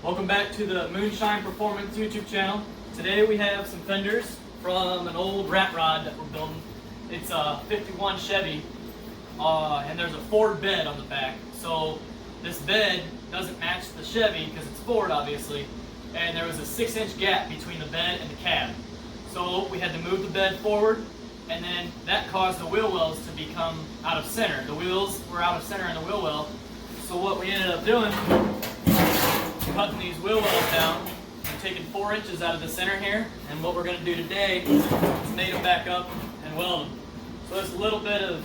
Welcome back to the Moonshine Performance YouTube channel. Today we have some fenders from an old rat rod that we're building. It's a 51 Chevy and there's a Ford bed on the back. So this bed doesn't match the Chevy because it's Ford obviously, and there was a 6-inch gap between the bed and the cab. So we had to move the bed forward, and then that caused the wheel wells to become out of center. The wheels were out of center in the wheel well. So what we ended up doing, cutting these wheel wells down and taking 4 inches out of the center here, and what we're going to do today is make them back up and weld them. So it's a little bit of,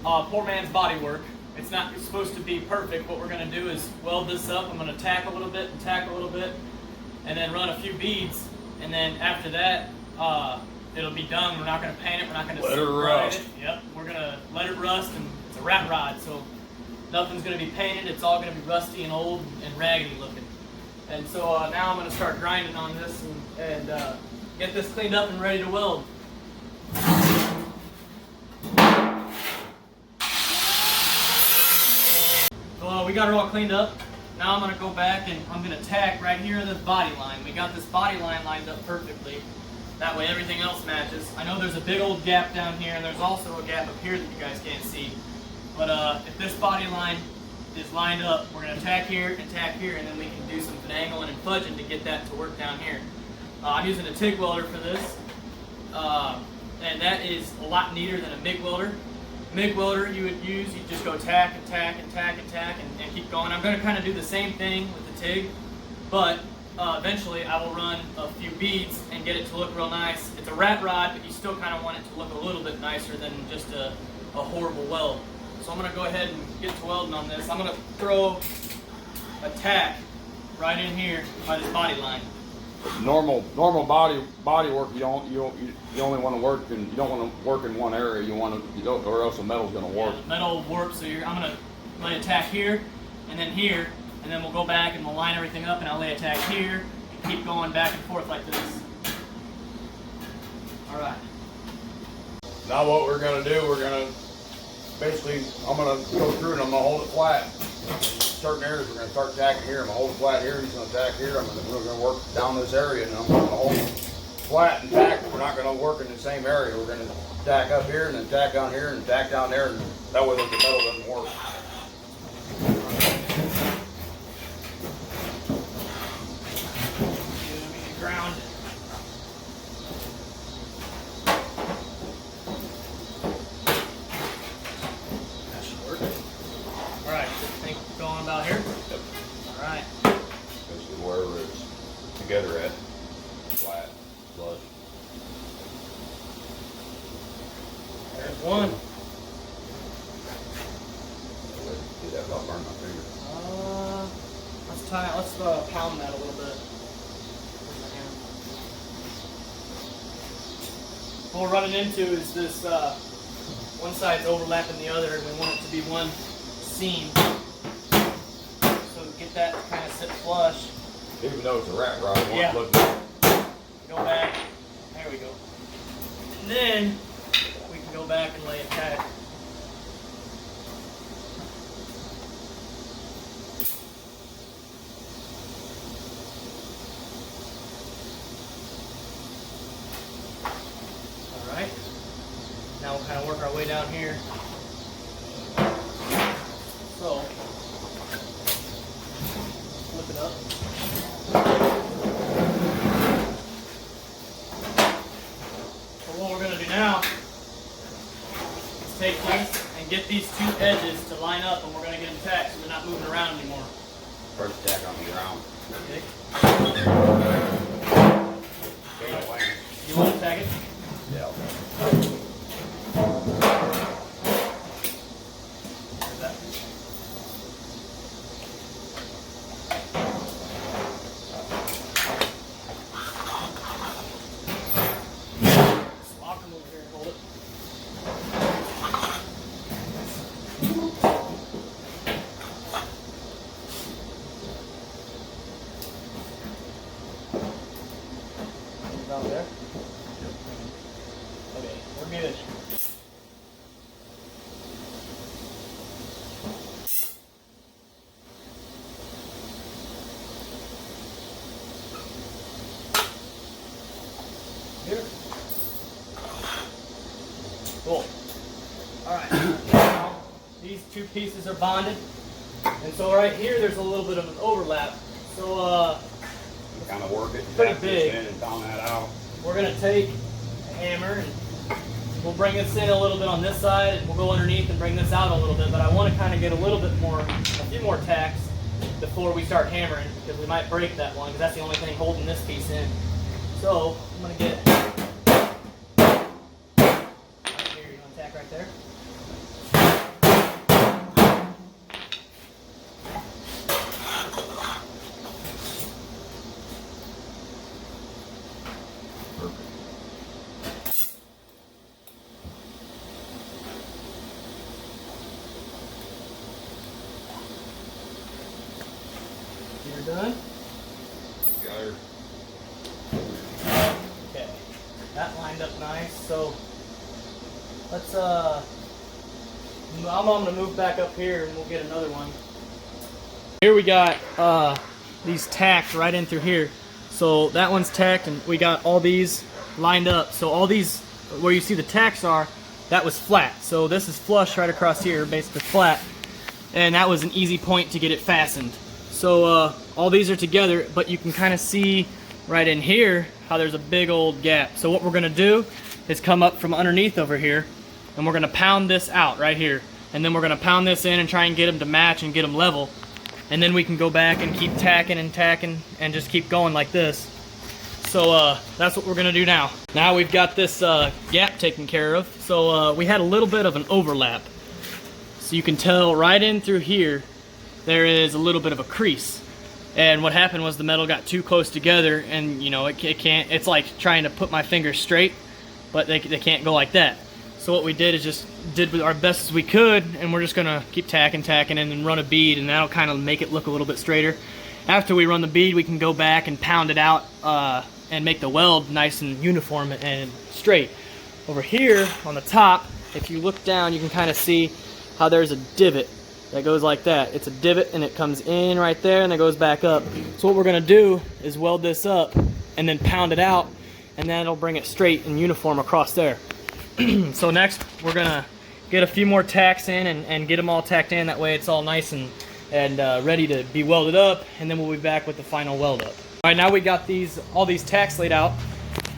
poor man's body work. It's not supposed to be perfect. What we're going to do is weld this up. I'm going to tack a little bit and tack a little bit, and then run a few beads, and then after that it'll be done. We're not going to paint it. We're not going to let it rust. Yep, we're going to let it rust, and it's a rat rod, so nothing's going to be painted. It's all going to be rusty and old and raggedy looking. And so now I'm going to start grinding on this and get this cleaned up and ready to weld. So we got it all cleaned up. Now I'm going to go back and I'm going to tack right here in the body line. We got this body line lined up perfectly. That way everything else matches. I know there's a big old gap down here, and there's also a gap up here that you guys can't see. But if this body line is lined up, we're going to tack here, and then we can do some finagling and fudging to get that to work down here. I'm using a TIG welder for this, and that is a lot neater than a MIG welder. MIG welder you would use, you just go tack and tack and tack and tack and keep going. I'm going to kind of do the same thing with the TIG, but eventually I will run a few beads and get it to look real nice. It's a rat rod, but you still kind of want it to look a little bit nicer than just a horrible weld. So I'm going to go ahead and get to welding on this. I'm going to throw a tack right in here by this body line. Normal body work. You only want to work in, you don't want to work in one area. You want to, or else the metal's going to warp. Yeah, the metal will warp. So I'm going to lay a tack here, and then we'll go back and we'll line everything up, and I'll lay a tack here and keep going back and forth like this. All right. Now what we're going to do, basically, I'm going to go through and I'm going to hold it flat. Certain areas we're going to start tacking here. I'm going to hold it flat here. He's going to tack here. We're going to work down this area, and I'm going to hold it flat and tack. We're not going to work in the same area. We're going to tack up here and then tack down here and tack down there, and that way the metal doesn't work. Ground. That should work. All right, think going about here? Yep. All right. Basically wherever it's together at, flat, flush. There's one. See that about burn my finger. Let's pound that a little bit. What we're running into is this, one side's overlapping the other, and we want it to be one seam. So get that to kind of sit flush. Even though it's a rat rod, it Yeah. won't look. Go back. There we go. And then we can go back and lay a tack. Now we'll kind of work our way down here. So, flip it up. So what we're going to do now is take these and get these two edges to line up, and we're going to get them tacked so they're not moving around anymore. First tack on the ground. Okay. Okay. You want to tack it? Yeah. Down there? Okay, we're good. two pieces are bonded. And so right here, there's a little bit of an overlap. So kind of work it, pretty tap big. this in and pound that out. We're gonna take a hammer and we'll bring this in a little bit on this side, and we'll go underneath and bring this out a little bit. But I want to kind of get a little bit more, a few more tacks before we start hammering, because we might break that one, because that's the only thing holding this piece in. So I'm gonna get right here. You want to tack right there? You're done? Got her. Okay. That lined up nice. So let's I'm gonna move back up here and we'll get another one. Here we got these tacked right in through here. So that one's tacked, and we got all these lined up. So all these, where you see the tacks are, that was flat. So this is flush right across here, basically flat. And that was an easy point to get it fastened. So all these are together, but you can kind of see right in here how there's a big old gap. So what we're gonna do is come up from underneath over here, and we're gonna pound this out right here. And then we're gonna pound this in and try and get them to match and get them level. And then we can go back and keep tacking and tacking and just keep going like this. So that's what we're gonna do now. Now we've got this gap taken care of. So we had a little bit of an overlap. So you can tell right in through here, there is a little bit of a crease. And what happened was the metal got too close together, and you know, it can't, it's like trying to put my fingers straight, but they can't go like that. So what we did is just did our best as we could, and we're just gonna keep tacking, and then run a bead, and that'll kind of make it look a little bit straighter. After we run the bead, we can go back and pound it out and make the weld nice and uniform and straight. Over here on the top, if you look down, you can kind of see how there's a divot that goes like that. It's a divot, and it comes in right there, and it goes back up. So what we're gonna do is weld this up and then pound it out, and then it'll bring it straight and uniform across there. So next, we're gonna get a few more tacks in and get them all tacked in. That way it's all nice and ready to be welded up, and then we'll be back with the final weld up. All right, now we got all these tacks laid out,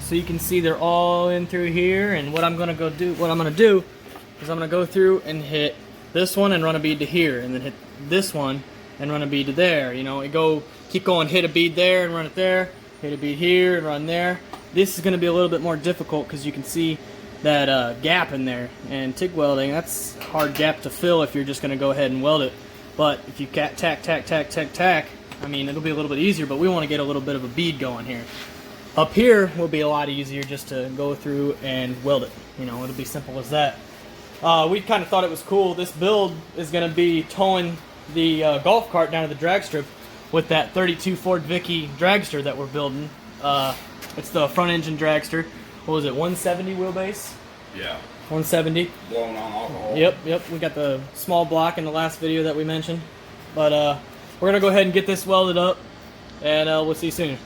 so you can see they're all in through here. And what I'm gonna do is I'm gonna go through and hit this one and run a bead to here, and then hit this one and run a bead to there. You know, keep going, hit a bead there and run it there, hit a bead here and run there. This is gonna be a little bit more difficult because you can see that gap in there, and TIG welding, that's a hard gap to fill if you're just gonna go ahead and weld it. But if you tack, I mean, it'll be a little bit easier, but we wanna get a little bit of a bead going here. Up here will be a lot easier just to go through and weld it. You know, it'll be simple as that. We kind of thought it was cool. This build is gonna be towing the golf cart down to the drag strip with that 32 Ford Vicky dragster that we're building. It's the front engine dragster. What was it, 170 wheelbase? Yeah. 170. Blowing on alcohol. Yep. We got the small block in the last video that we mentioned. But we're gonna go ahead and get this welded up, and we'll see you soon.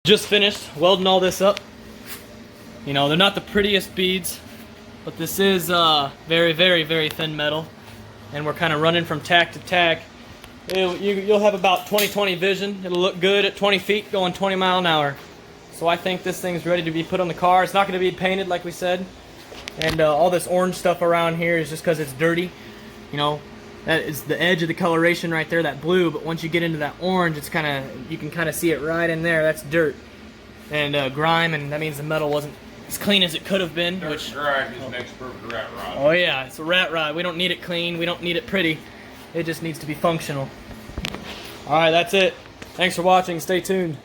Just finished welding all this up. You know, they're not the prettiest beads, but this is very, very, very thin metal, and we're kind of running from tack to tack. You'll have about 20/20 vision. It'll look good at 20 feet going 20 miles an hour. So I think this thing's ready to be put on the car. It's not going to be painted like we said, and all this orange stuff around here is just because it's dirty. You know, that is the edge of the coloration right there, that blue, but once you get into that orange, it's kind of, you can kind of see it right in there. That's dirt and grime, and that means the metal wasn't as clean as it could have been. Dirt Which, drag is next perfect rat rod. oh yeah, it's a rat rod. We don't need it clean. We don't need it pretty. It just needs to be functional. All right, that's it. Thanks for watching. Stay tuned.